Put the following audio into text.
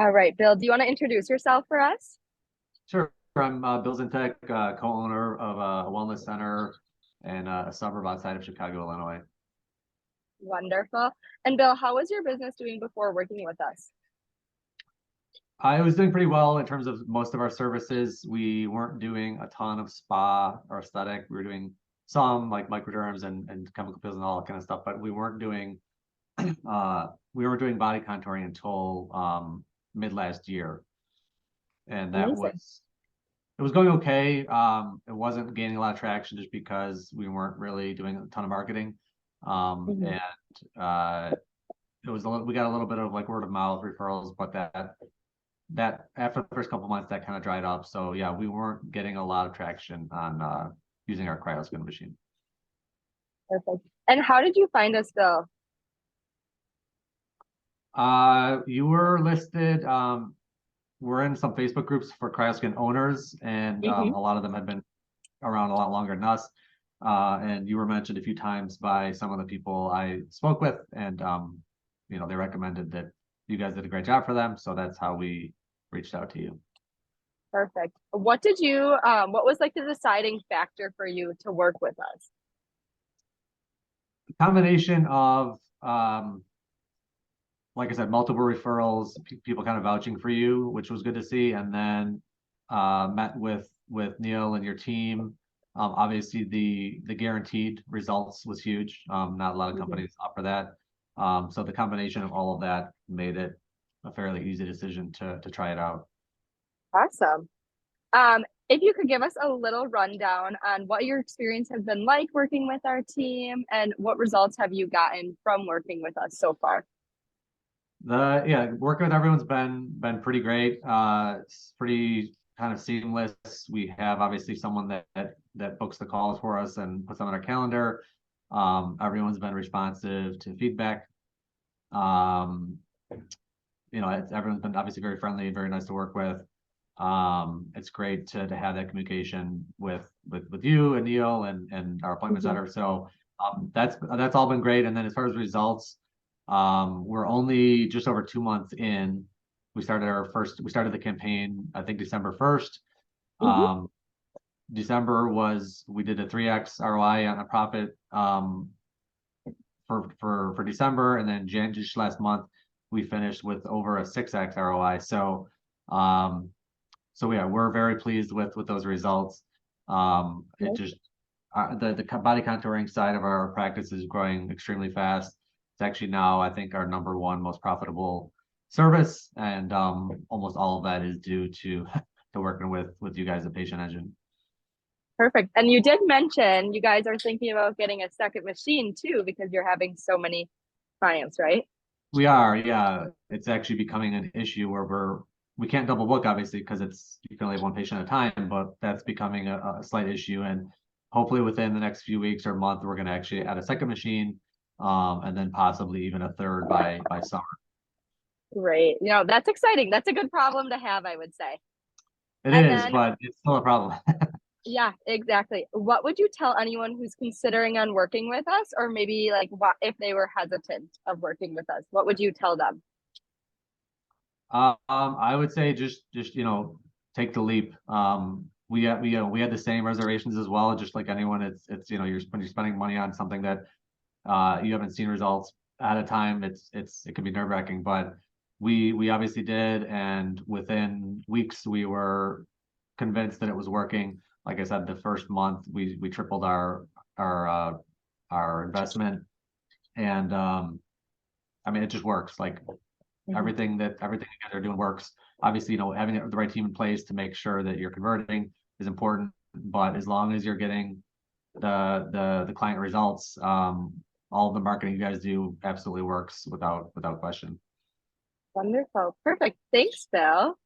All right, Bill, do you want to introduce yourself for us? Sure. I'm Bill Zintek, co-owner of a wellness center in a suburb outside of Chicago, Illinois. Wonderful. And Bill, how was your business doing before working with us? I was doing pretty well in terms of most of our services. We weren't doing a ton of spa or aesthetic. We were doing some like microderms and chemical peels and all that kind of stuff, but we weren't doing body contouring until mid last year. And Amazing. it was going okay. It wasn't gaining a lot of traction just because we weren't really doing a ton of marketing. Mhm. And it was we got a little bit of like word of mouth referrals, but that after the first couple of months that kind of dried up. So yeah, we weren't getting a lot of traction on using our cryoskin machine. Perfect. And how did you find us, Bill? You were listed. We're in some Facebook groups for cryoskin owners, and Hmm. a lot of them had been around a lot longer than us. And you were mentioned a few times by some of the people I spoke with, and they recommended that you guys did a great job for them. So that's how we reached out to you. Perfect. What was like the deciding factor for you to work with us? Combination of like I said, multiple referrals, people kind of vouching for you, which was good to see, and then met with Neil and your team. Obviously, the guaranteed results was huge. Not a lot of Mhm. companies offer that. So the combination of all of that made it a fairly easy decision to try it out. Awesome. If you could give us a little rundown on what your experience has been like working with our team and what results have you gotten from working with us so far? Working with everyone's been pretty great. It's pretty kind of seamless. We have obviously someone that books the calls for us and puts them on our calendar. Everyone's been responsive to feedback. Um, everyone's been obviously very friendly, very nice to work with. It's great to have that communication with you and Neil and our appointment Mhm. setter. So that's all been great. And then as far as results, we're only just over 2 months in. We started the campaign, I think December 1st. Mhm. Um, we did a 3x ROI on a profit for December, and then just last month we finished with over a 6x ROI. Um, so yeah, we're very pleased with those results. It just the body contouring side of our practice is growing extremely fast. It's actually now, I think, our number one most profitable service, and almost all of that is due to to working with you guys at Patient Engine. Perfect. And you did mention you guys are thinking about getting a second machine too because you're having so many clients, right? We are, yeah. It's actually becoming an issue where we can't double book obviously because it's you can only have one patient at a time, but that's becoming a slight issue. And hopefully within the next few weeks or month, we're going to actually add a second machine, and then possibly even a third by summer. Great. That's exciting. That's a good problem to have, I would say. It And is, then, but it's still a problem. yeah, exactly. What would you tell anyone who's considering on working with us, or maybe like what if they were hesitant of working with us? What would you tell them? I would say just take the leap. We had the same reservations as well, just like anyone. It's when you're spending money on something that you haven't seen results at a time, it can be nerve-wracking, but we obviously did, and within weeks we were convinced that it was working. Like I said, the first month we tripled our uh, our investment, and I mean it just works. Like Mhm. everything you guys are doing works. Obviously, having the right team in place to make sure that you're converting is important, but as long as you're getting the client results, all of the marketing you guys do absolutely works without question. Wonderful. Perfect. Thanks, Bill.